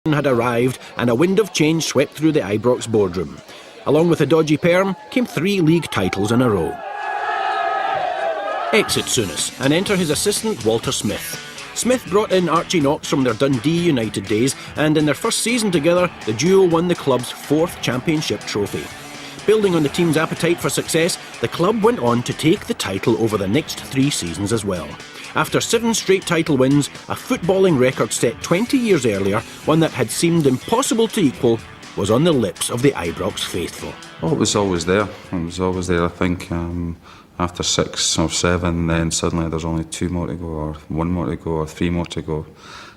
had arrived and a wind of change swept through the Ibrox boardroom. Along with a dodgy perm came 3 league titles in a row. Exit Souness and enter his assistant Walter Smith. Smith brought in Archie Knox from their Dundee United days, and in their first season together the duo won the club's 4th championship trophy. Building on the team's appetite for success, the club went on to take the title over the next 3 seasons as well. After 7 straight title wins, a footballing record set 20 years earlier, one that had seemed impossible to equal, was on the lips of the Ibrox faithful. Oh, it was always there. It was always there, I think. After 6 or 7, then suddenly there's only 2 more to go, or 1 more to go, or 3 more to go.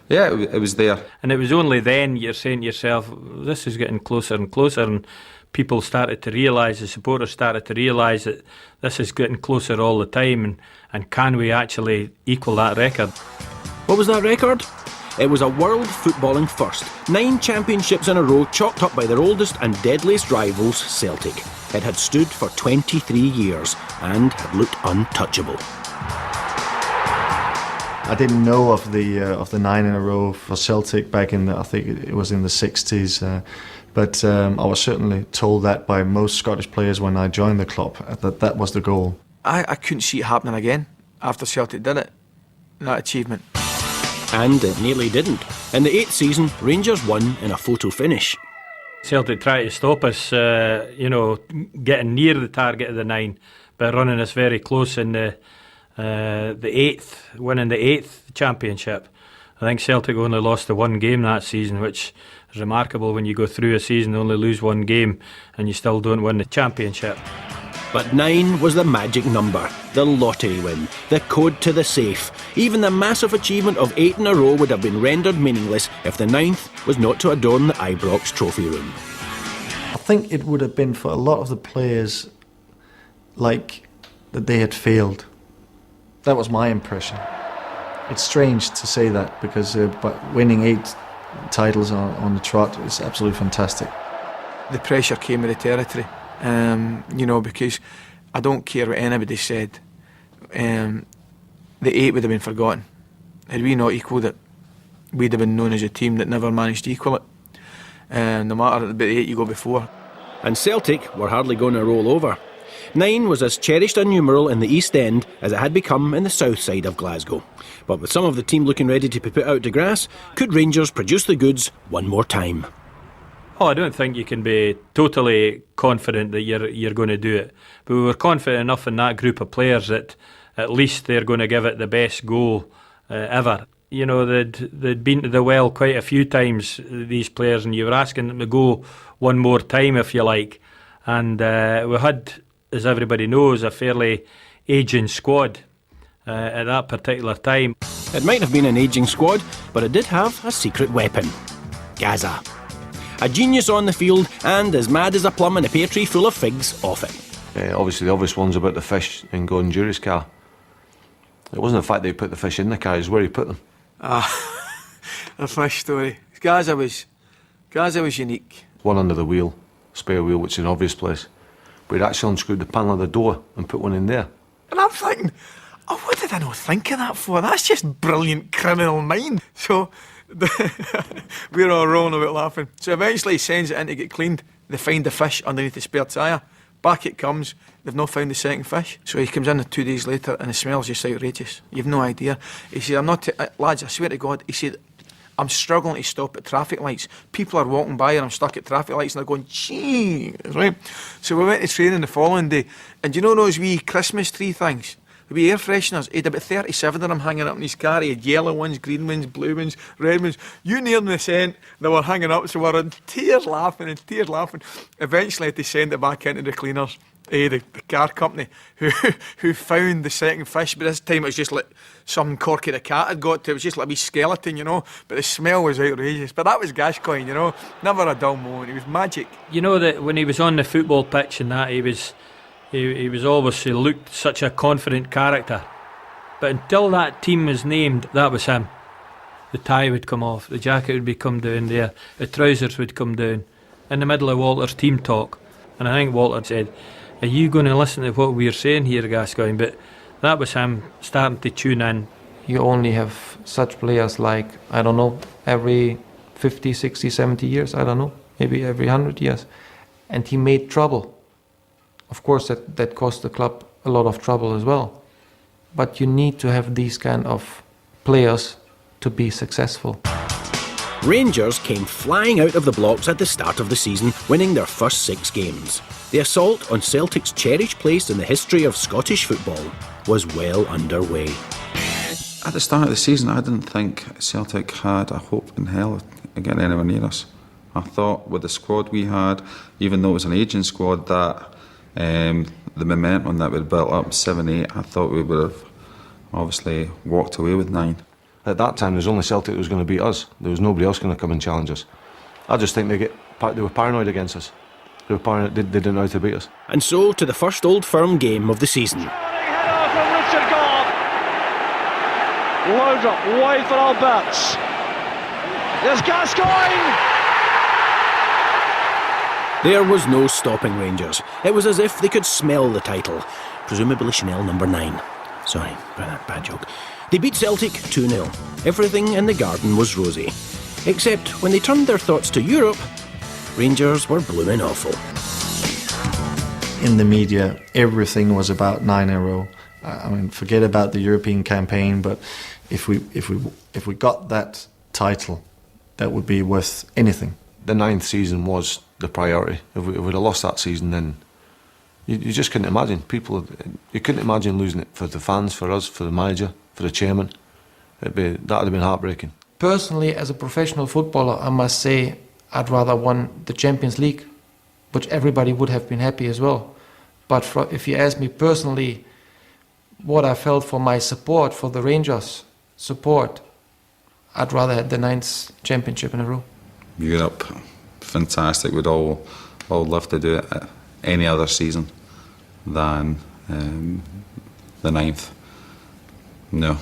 Yeah, it was there. And it was only then you're saying to yourself, this is getting closer and closer, and people started to realise, the supporters started to realise that this is getting closer all the time, and can we actually equal that record? What was that record? It was a world footballing first. 9 championships in a row, chalked up by their oldest and deadliest rivals, Celtic. It had stood for 23 years and had looked untouchable. I didn't know of the 9 in a row for Celtic back in I think it was in the 60s. But I was certainly told that by most Scottish players when I joined the club, that was the goal. I couldn't see it happening again after Celtic did it, that achievement. And it nearly didn't. In the 8th season, Rangers won in a photo finish. Celtic tried to stop us, getting near the target of the 9, by running us very close in the 8th, winning the 8th championship. I think Celtic only lost the 1 game that season, which is remarkable when you go through a season, only lose 1 game, and you still don't win the championship. But 9 was the magic number, the lottery win, the code to the safe. Even the massive achievement of 8 in a row would have been rendered meaningless if the 9th was not to adorn the Ibrox trophy room. I think it would have been for a lot of the players like that they had failed. That was my impression. It's strange to say that because but winning 8 titles on the trot is absolutely fantastic. The pressure came with the territory. Because I don't care what anybody said, the 8 would have been forgotten. Had we not equalled it, we'd have been known as a team that never managed to equal it. No matter about the 8 you go before. And Celtic were hardly going to roll over. 9 was as cherished a numeral in the East End as it had become in the south side of Glasgow. But with some of the team looking ready to be put out to grass, could Rangers produce the goods one more time? Oh, I don't think you can be totally confident that you're going to do it. But we were confident enough in that group of players that at least they're going to give it the best go ever. You know, they'd been to the well quite a few times, these players, and you were asking them to go one more time, if you like. And we had, as everybody knows, a fairly ageing squad at that particular time. It might have been an ageing squad, but it did have a secret weapon. Gaza. A genius on the field and as mad as a plum in a pear tree full of figs off it. Obviously the obvious one's about the fish in Gordon Jury's car. It wasn't the fact that he put the fish in the car, it was where he put them. A fish story. Gaza was unique. One under the wheel, spare wheel, which is an obvious place. But he'd actually unscrewed the panel of the door and put one in there. And I'm thinking, what did I not think of that for? That's just brilliant criminal mind. So we're all rolling about laughing. So eventually he sends it in to get cleaned. They find the fish underneath the spare tyre. Back it comes. They've not found the second fish. So he comes in 2 days later and the smell's just outrageous. You've no idea. He said, I'm not... lads, I swear to God, he said, I'm struggling to stop at traffic lights. People are walking by and I'm stuck at traffic lights and they're going, gee, right? So we went to training the following day. And you know those wee Christmas tree things? The wee air fresheners. He had about 37 of them hanging up in his car. He had yellow ones, green ones, blue ones, red ones. You neared the scent, they were hanging up, so we were in tears laughing. Eventually I had to send it back into the cleaners. The car company who found the second fish, but this time it was just like some corky the cat had got to. It was just like a wee skeleton, but the smell was outrageous. But that was Gascoigne, never a dull moment. It was magic. You know that when he was on the football pitch and that, he looked such a confident character. But until that team was named, that was him. The tie would come off, the jacket would come down there, the trousers would come down, in the middle of Walter's team talk. And I think Walter said, are you going to listen to what we're saying here, Gascoigne? But that was him starting to tune in. You only have such players like, I don't know, every 50, 60, 70 years, I don't know, maybe every 100 years. And he made trouble. Of course, that cost the club a lot of trouble as well. But you need to have these kind of players to be successful. Rangers came flying out of the blocks at the start of the season, winning their first 6 games. The assault on Celtic's cherished place in the history of Scottish football was well underway. At the start of the season, I didn't think Celtic had a hope in hell of getting anywhere near us. I thought with the squad we had, even though it was an aging squad, that the momentum that we'd built up 7-8, I thought we would have obviously walked away with 9. At that time, there was only Celtic that was going to beat us. There was nobody else going to come and challenge us. I just think they were paranoid against us. They were paranoid. They didn't know how to beat us. And so to the first Old Firm game of the season. Header from Richard Gobb. Loads up, wide for Alberts. There's Gascoigne. There was no stopping Rangers. It was as if they could smell the title, presumably Chanel number 9. Sorry, bad joke. They beat Celtic 2-0. Everything in the garden was rosy. Except when they turned their thoughts to Europe, Rangers were blooming awful. In the media, everything was about 9 in a row. I mean, forget about the European campaign, but if we got that title, that would be worth anything. The 9th season was the priority. If we'd have lost that season, then you just couldn't imagine. You couldn't imagine losing it for the fans, for us, for the manager, for the chairman. That would have been heartbreaking. Personally, as a professional footballer, I must say I'd rather won the Champions League, which everybody would have been happy as well. But if you ask me personally, what I felt for my support, for the Rangers support, I'd rather have the 9th championship in a row. Europe, fantastic. We'd all love to do it any other season than the 9th. No.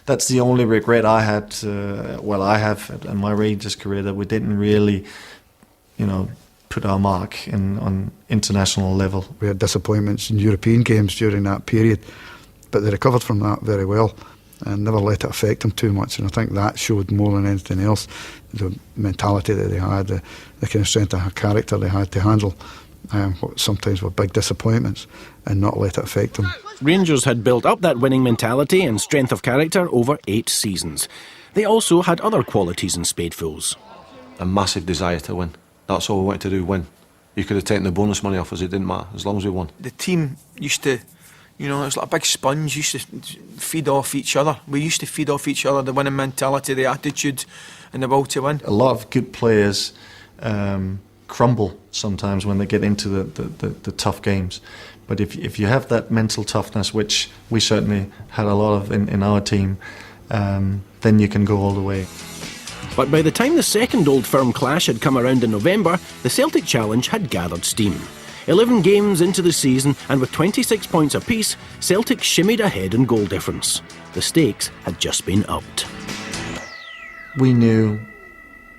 That's the only regret I had. I have in my Rangers career, that we didn't really, put our mark on international level. We had disappointments in European games during that period, but they recovered from that very well and never let it affect them too much. And I think that showed more than anything else the mentality that they had, the kind of strength of character they had to handle what sometimes were big disappointments and not let it affect them. Rangers had built up that winning mentality and strength of character over 8 seasons. They also had other qualities in spadefuls. A massive desire to win. That's all we wanted to do, win. You could have taken the bonus money off us, it didn't matter, as long as we won. The team used to, it was like a big sponge, used to feed off each other. We used to feed off each other, the winning mentality, the attitude and the will to win. A lot of good players crumble sometimes when they get into the tough games. But if you have that mental toughness, which we certainly had a lot of in our team, then you can go all the way. But by the time the second Old Firm clash had come around in November, the Celtic challenge had gathered steam. 11 games into the season, and with 26 points apiece, Celtic shimmied ahead in goal difference. The stakes had just been upped. We knew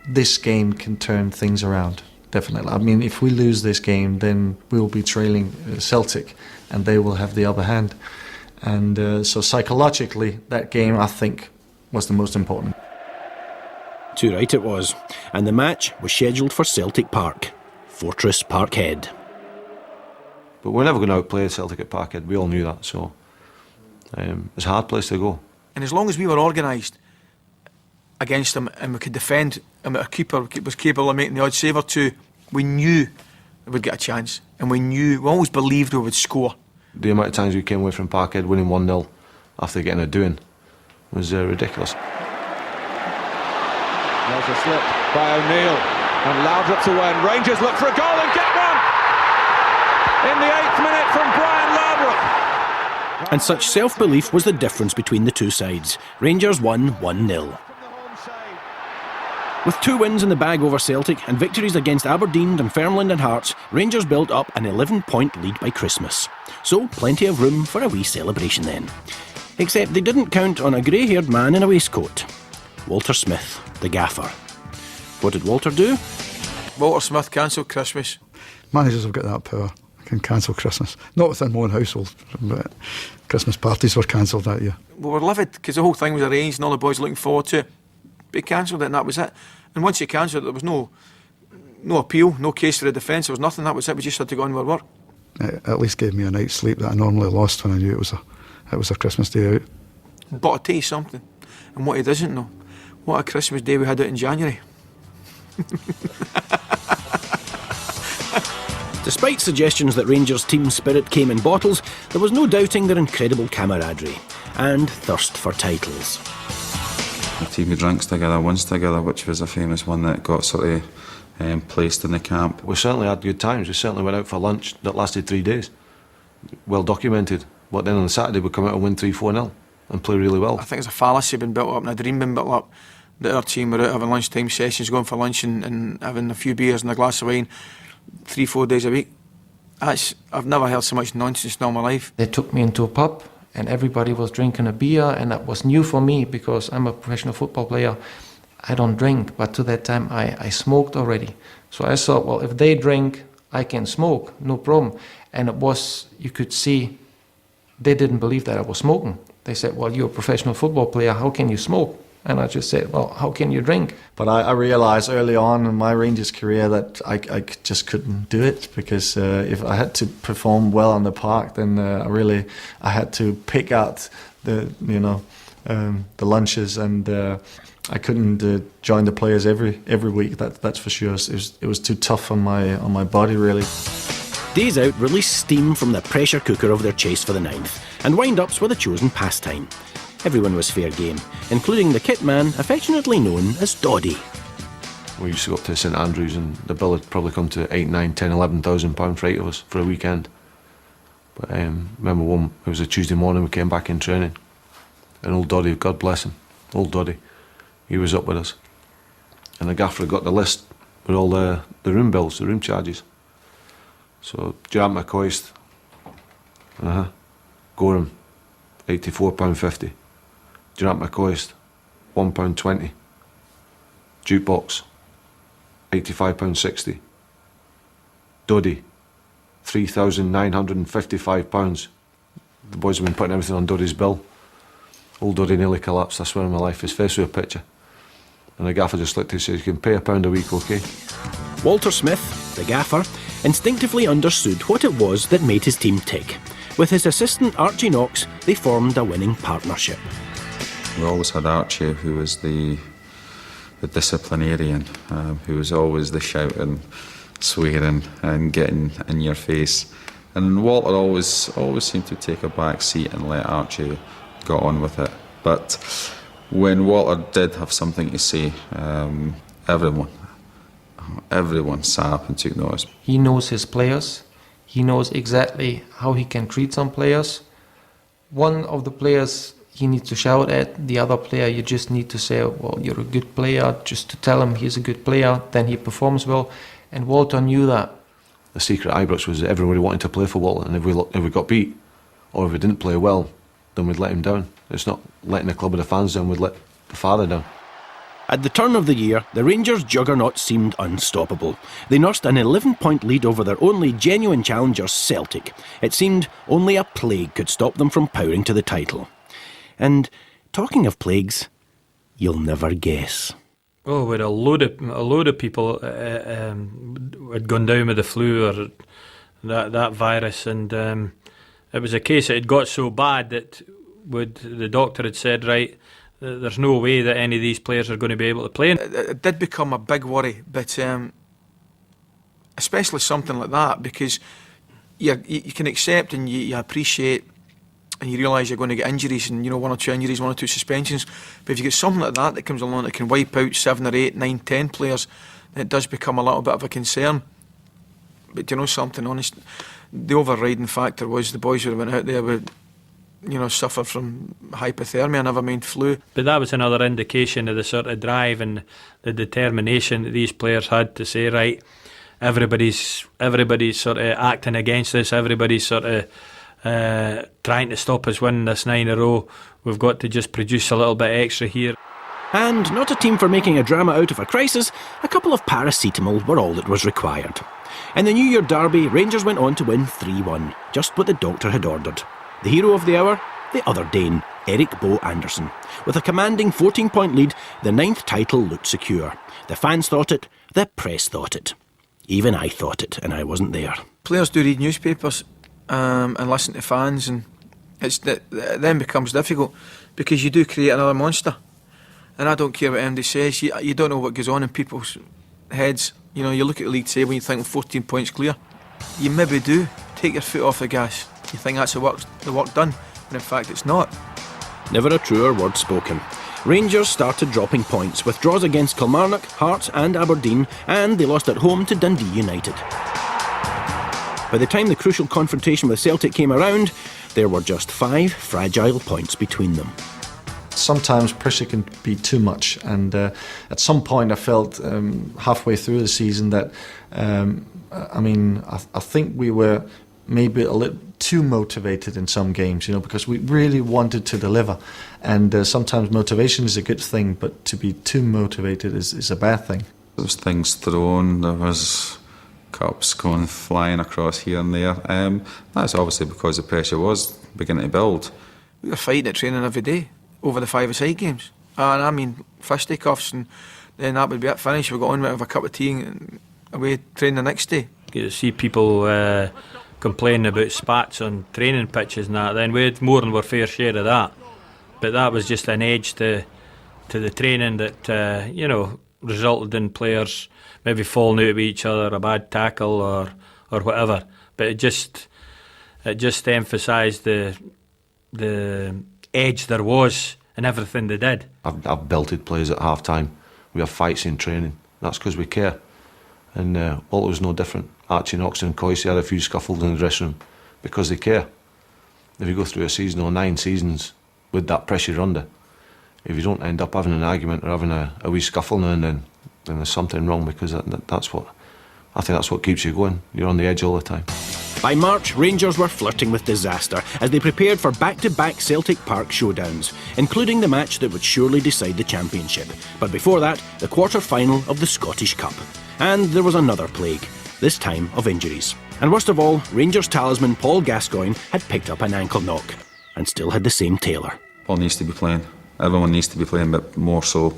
this game can turn things around, definitely. I mean, if we lose this game, then we will be trailing Celtic, and they will have the upper hand. And so psychologically, that game, I think, was the most important. Too right it was. And the match was scheduled for Celtic Park, Fortress Parkhead. But we're never going to outplay Celtic at Parkhead, we all knew that, so it's a hard place to go. And as long as we were organised against them and we could defend and our keeper was capable of making the odd save or two, we knew we would get a chance. And we always believed we would score. The amount of times we came away from Parkhead winning 1-0 after getting a doing was ridiculous. There's a slip by O'Neill and Laudrup's away and Rangers look for a goal and get one in the 8th minute from Brian Laudrup. And such self-belief was the difference between the two sides. Rangers won 1-0. With 2 wins in the bag over Celtic and victories against Aberdeen, Dunfermline and Hearts, Rangers built up an 11-point lead by Christmas. So plenty of room for a wee celebration then. Except they didn't count on a grey-haired man in a waistcoat. Walter Smith, the gaffer. What did Walter do? Walter Smith cancelled Christmas. Managers have got that power. They can cancel Christmas. Not within one household, but Christmas parties were cancelled that year. We were livid because the whole thing was arranged and all the boys looking forward to it. They cancelled it and that was it. And once he cancelled, there was no appeal, no case for the defence. There was nothing. That was it. We just had to go on with our work. It at least gave me a night's sleep that I normally lost when I knew it was a Christmas day out. But I'll tell you something, and what he doesn't know, what a Christmas day we had out in January. Despite suggestions that Rangers' team spirit came in bottles, there was no doubting their incredible camaraderie and thirst for titles. The team who drinks together, wins together, which was a famous one that got sort of placed in the camp. We certainly had good times. We certainly went out for lunch that lasted 3 days. Well documented. But then on Saturday we come out and win 3-4-0 and play really well. I think it's a fallacy been built up and a dream been built up that our team were out having lunchtime sessions, going for lunch and having a few beers and a glass of wine 3-4 days a week. I've never heard so much nonsense in all my life. They took me into a pub and everybody was drinking a beer, and that was new for me because I'm a professional football player. I don't drink, but to that time I smoked already. So I thought, well, if they drink, I can smoke, no problem. And it was, you could see, they didn't believe that I was smoking. They said, well, you're a professional football player, how can you smoke? And I just said, well, how can you drink? But I realised early on in my Rangers career that I just couldn't do it, because if I had to perform well on the park, then I had to pick out the lunches, and I couldn't join the players every week. That's for sure. It was too tough on my body, really. Days out released steam from the pressure cooker of their chase for the ninth, and wind-ups were the chosen pastime. Everyone was fair game, including the kit man affectionately known as Doddy. We used to go up to St Andrews and the bill had probably come to 8, 9, 10, 11,000 pounds for 8 of us for a weekend. But remember one, it was a Tuesday morning, we came back in training, and old Doddy, God bless him, old Doddy, he was up with us. And the gaffer had got the list with all the room bills, the room charges. So Gerard McCoist, Gorham, £84.50. Gerard McCoist, £1.20. Jukebox, £85.60. Doddy, £3,955. The boys have been putting everything on Doddy's bill. Old Doddy nearly collapsed, I swear on my life. His face with a picture. And the gaffer just looked at him and said, you can pay £1 a week, okay? Walter Smith, the gaffer, instinctively understood what it was that made his team tick. With his assistant Archie Knox, they formed a winning partnership. We always had Archie, who was the disciplinarian, who was always the shouting, swearing and getting in your face. And Walter always seemed to take a back seat and let Archie get on with it. But when Walter did have something to say, everyone sat up and took notice. He knows his players. He knows exactly how he can treat some players. One of the players he needs to shout at, the other player you just need to say, well, you're a good player, just to tell him he's a good player, then he performs well. And Walter knew that. The secret at Ibrox was that everybody wanted to play for Walter, and if we got beat, or if we didn't play well, then we'd let him down. It's not letting the club or the fans down, we'd let the father down. At the turn of the year, the Rangers juggernaut seemed unstoppable. They nursed an 11-point lead over their only genuine challenger, Celtic. It seemed only a plague could stop them from powering to the title. And talking of plagues, you'll never guess. Oh, with a load of people had gone down with the flu or that virus, and it was a case that it got so bad that the doctor had said, right, there's no way that any of these players are going to be able to play. It did become a big worry, but especially something like that, because you can accept and you appreciate and you realise you're going to get injuries, and 1 or 2 injuries, 1 or 2 suspensions. But if you get something like that comes along that can wipe out 7 or 8, 9, 10 players, then it does become a little bit of a concern. But you know something, honest, the overriding factor was the boys who went out there would suffer from hypothermia, never mind flu. But that was another indication of the sort of drive and the determination that these players had to say, right, everybody's sort of acting against this, everybody's sort of trying to stop us winning this 9 in a row. We've got to just produce a little bit extra here. And not a team for making a drama out of a crisis, a couple of paracetamol were all that was required. In the New Year derby, Rangers went on to win 3-1, just what the doctor had ordered. The hero of the hour? the other Dane, Erik Bo Andersen. With a commanding 14-point lead, the 9th title looked secure. The fans thought it, the press thought it. Even I thought it, and I wasn't there. Players do read newspapers and listen to fans, and it then becomes difficult because you do create another monster. And I don't care what MD says, you don't know what goes on in people's heads. You know, you look at the league table and you think, well, 14 points clear. You maybe do take your foot off the gas. You think that's the work done, but in fact it's not. Never a truer word spoken. Rangers started dropping points with draws against Kilmarnock, Hearts and Aberdeen, and they lost at home to Dundee United. By the time the crucial confrontation with Celtic came around, there were just 5 fragile points between them. Sometimes pressure can be too much, and at some point I felt halfway through the season that I think we were maybe a little too motivated in some games, because we really wanted to deliver, and sometimes motivation is a good thing, but to be too motivated is a bad thing. There was things thrown, there was cups going flying across here and there. That's obviously because the pressure was beginning to build. We were fighting at training every day over the 5-a-side games, and I mean fisticuffs, and then that would be it, finished. We got on with a cup of tea and away train the next day. You see people complaining about spats on training pitches and that, then we had more than our fair share of that. But that was just an edge to the training that resulted in players maybe falling out with each other, a bad tackle or whatever. But it just emphasised the edge there was in everything they did. I've belted players at half time. We have fights in training. That's because we care. And Walter was no different. Archie Knox and Coyce had a few scuffles in the dressing room because they care. If you go through a season or 9 seasons with that pressure under, if you don't end up having an argument or having a wee scuffle now and then there's something wrong, because that's what keeps you going. You're on the edge all the time. By March, Rangers were flirting with disaster as they prepared for back-to-back Celtic Park showdowns, including the match that would surely decide the championship. But before that, the quarter-final of the Scottish Cup. And there was another plague, this time of injuries. And worst of all, Rangers talisman Paul Gascoigne had picked up an ankle knock and still had the same tailor. Paul needs to be playing. Everyone needs to be playing, but more so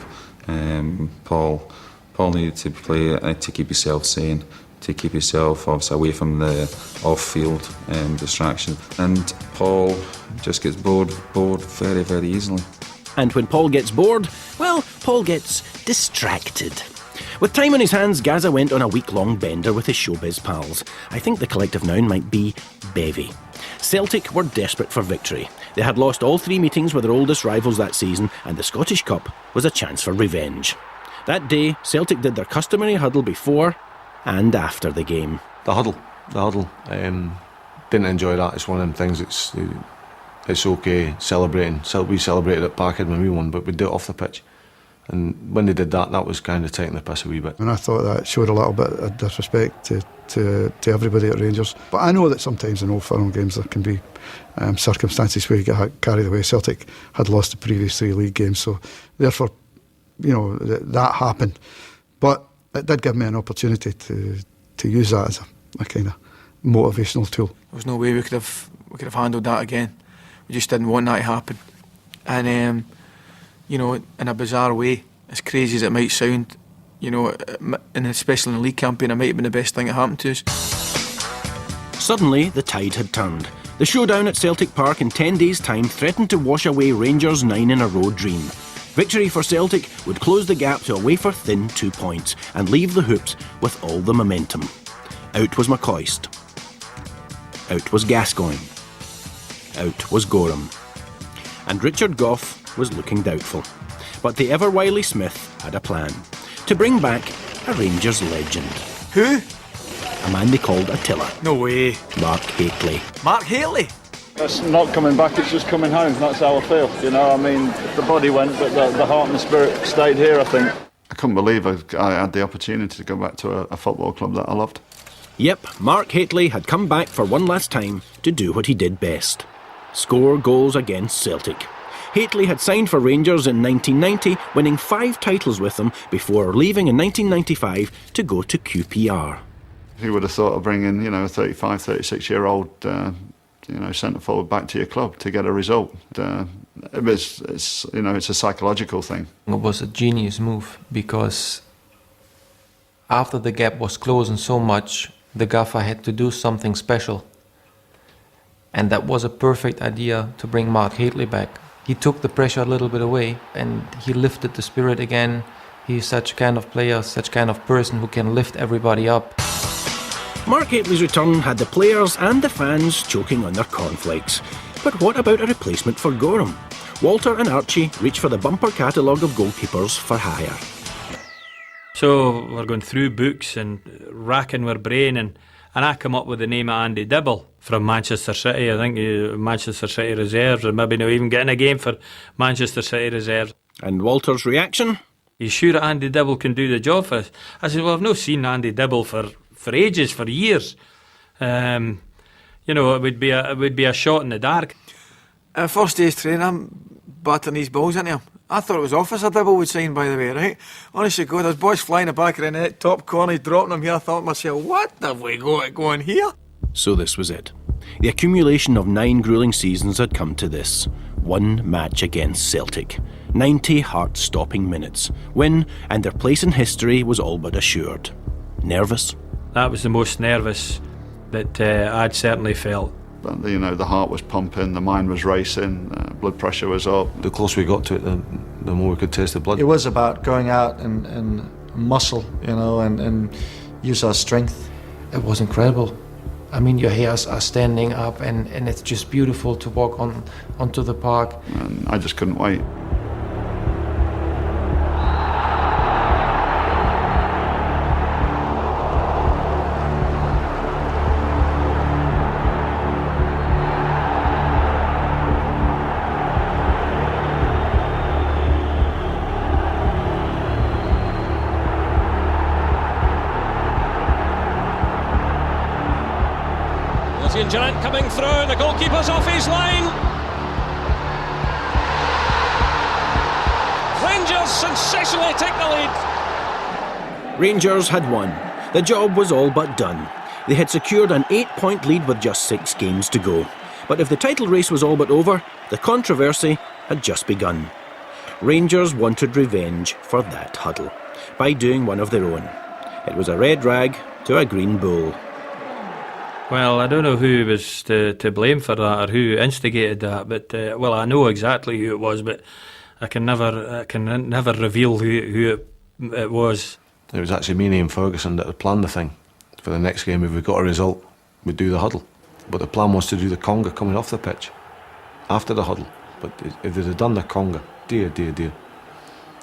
Paul needed to play to keep himself sane, to keep himself obviously away from the off-field distraction. And Paul just gets bored very, very easily. And when Paul gets bored, well, Paul gets distracted. With time on his hands, Gaza went on a week-long bender with his showbiz pals. I think the collective noun might be bevy. Celtic were desperate for victory. They had lost all 3 meetings with their oldest rivals that season, and the Scottish Cup was a chance for revenge. That day, Celtic did their customary huddle before and after the game. The huddle. Didn't enjoy that. It's one of them things. It's okay celebrating. We celebrated at Parkhead when we won, but we did it off the pitch. And when they did that was kind of taking the piss a wee bit. And I thought that showed a little bit of disrespect to everybody at Rangers. But I know that sometimes in Old Firm games there can be circumstances where you get carried away. Celtic had lost the previous 3 league games, so therefore, that happened. But it did give me an opportunity to use that as a kind of motivational tool. There was no way we could have handled that again. We just didn't want that to happen. And in a bizarre way, as crazy as it might sound, and especially in the league campaign, it might have been the best thing that happened to us. Suddenly, the tide had turned. The showdown at Celtic Park in 10 days' time threatened to wash away Rangers' 9-in-a-row dream. Victory for Celtic would close the gap to a wafer-thin 2 points and leave the Hoops with all the momentum. Out was McCoist. Out was Gascoigne. Out was Gorham. And Richard Gough was looking doubtful. But the ever-wily Smith had a plan. To bring back a Rangers legend. Who? A man they called Attila. No way. Mark Hateley. Mark Hateley? It's not coming back, it's just coming home. That's how I feel. The body went, but the heart and the spirit stayed here, I think. I couldn't believe I had the opportunity to go back to a football club that I loved. Yep, Mark Hateley had come back for one last time to do what he did best. Score goals against Celtic. Hateley had signed for Rangers in 1990, winning 5 titles with them before leaving in 1995 to go to QPR. Who would have thought of bringing, a 35, 36-year-old centre forward back to your club to get a result. It's a psychological thing. It was a genius move because after the gap was closing so much, the gaffer had to do something special. And that was a perfect idea to bring Mark Hateley back. He took the pressure a little bit away and he lifted the spirit again. He's such kind of player, such kind of person who can lift everybody up. Mark Hateley's return had the players and the fans choking on their cornflakes. But what about a replacement for Gorham? Walter and Archie reached for the bumper catalogue of goalkeepers for hire. So we're going through books and racking our brain, and I come up with the name of Andy Dibble from Manchester City. I think Manchester City reserves, or maybe not even getting a game for Manchester City reserves. And Walter's reaction? You sure that Andy Dibble can do the job for us? I said, well, I've not seen Andy Dibble for ages, for years. It would be a shot in the dark. First day's training, I'm batting these balls into him. I thought it was Officer Dibble would sign, by the way, right? Honestly, God, there's boys flying the back of the net, top corner, he's dropping them here. I thought to myself, what have we got going here? So this was it. The accumulation of 9 gruelling seasons had come to this. One match against Celtic. 90 heart-stopping minutes. Win, and their place in history was all but assured. Nervous? That was the most nervous that I'd certainly felt. But, the heart was pumping, the mind was racing, blood pressure was up. The closer we got to it, the more we could taste the blood. It was about going out and muscle, and use our strength. It was incredible. I mean, your hairs are standing up and it's just beautiful to walk onto the park. And I just couldn't wait. Giant coming through, the goalkeeper's off his line. Rangers sensationally take the lead. Rangers had won. The job was all but done. They had secured an 8-point lead with just 6 games to go. But if the title race was all but over, the controversy had just begun. Rangers wanted revenge for that huddle by doing one of their own. It was a red rag to a green bull. Well, I don't know who was to blame for that or who instigated that, but I know exactly who it was, but I can never reveal who it was. It was actually me and Ian Ferguson that had planned the thing. For the next game, if we got a result, we'd do the huddle. But the plan was to do the conga coming off the pitch after the huddle. But if they'd have done the conga, dear,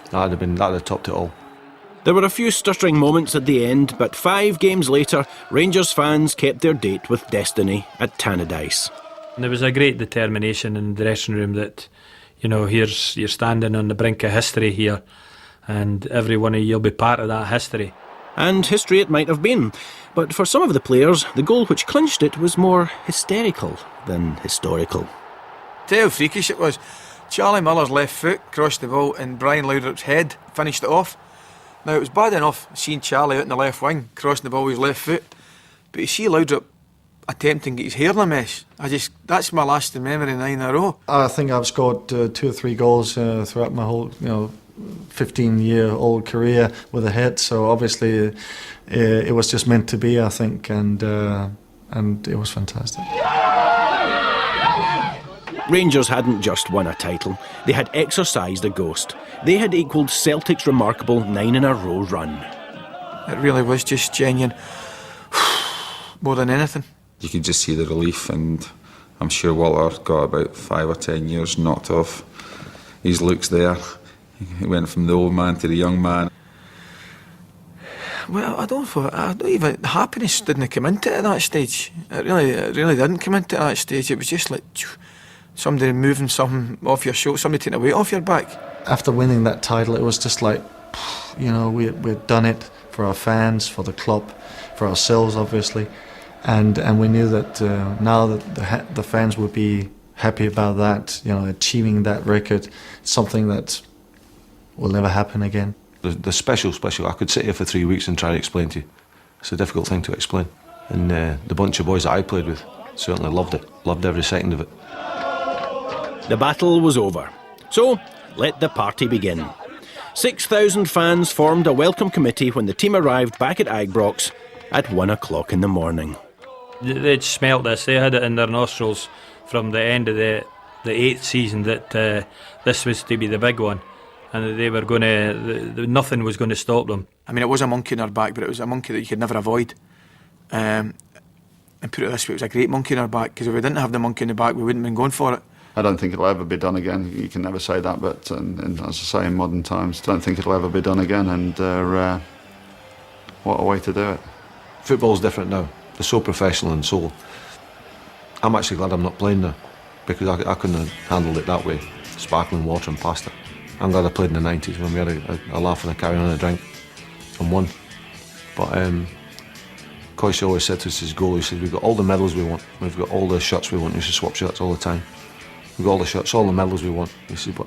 that'd have topped it all. There were a few stuttering moments at the end, but 5 games later, Rangers fans kept their date with destiny at Tannadice. There was a great determination in the dressing room that, you're standing on the brink of history here, and every one of you'll be part of that history. And history it might have been, but for some of the players, the goal which clinched it was more hysterical than historical. Tell you how freakish it was. Charlie Miller's left foot crossed the ball and Brian Laudrup's head finished it off. Now, it was bad enough seeing Charlie out in the left wing, crossing the ball with his left foot, but you see Laudrup attempting to get his hair in a mess. That's my lasting memory in 9 in a row. I think I've scored 2 or 3 goals throughout my whole, 15-year-old career with a head, so obviously it was just meant to be, I think, and it was fantastic. Rangers hadn't just won a title, they had exorcised a ghost. They had equalled Celtic's remarkable 9-in-a-row run. It really was just genuine, more than anything. You could just see the relief, and I'm sure Walter got about 5 or 10 years knocked off his looks there. He went from the old man to the young man. Well, I don't even happiness didn't come into it at that stage. It really didn't come into it at that stage. It was just like somebody moving something off your shoulder, somebody taking a weight off your back. After winning that title, it was just like, we'd done it for our fans, for the club, for ourselves, obviously, and we knew that now that the fans would be happy about that, achieving that record, something that will never happen again. The special, I could sit here for 3 weeks and try to explain to you. It's a difficult thing to explain. And the bunch of boys that I played with, certainly loved it. Loved every second of it. The battle was over. So, let the party begin. 6,000 fans formed a welcome committee when the team arrived back at Ibrox at 1 o'clock in the morning. They'd smelt this. They had it in their nostrils from the end of the 8th season that this was to be the big one, and that they were going to. Nothing was going to stop them. I mean, it was a monkey in our back, but it was a monkey that you could never avoid. And put it this way, it was a great monkey in our back, because if we didn't have the monkey in the back, we wouldn't have been going for it. I don't think it'll ever be done again. You can never say that, but and as I say, in modern times, I don't think it'll ever be done again. And what a way to do it. Football's different now. They're so professional and so. I'm actually glad I'm not playing now, because I couldn't have handled it that way. Sparkling water and pasta. I'm glad I played in the 90s when we had a laugh and a carry on and a drink and won. But Coyce always said to us, his goal, he said, we've got all the medals we want, we've got all the shirts we want. We used to swap shirts all the time. We've got all the shirts, all the medals we want. He said, but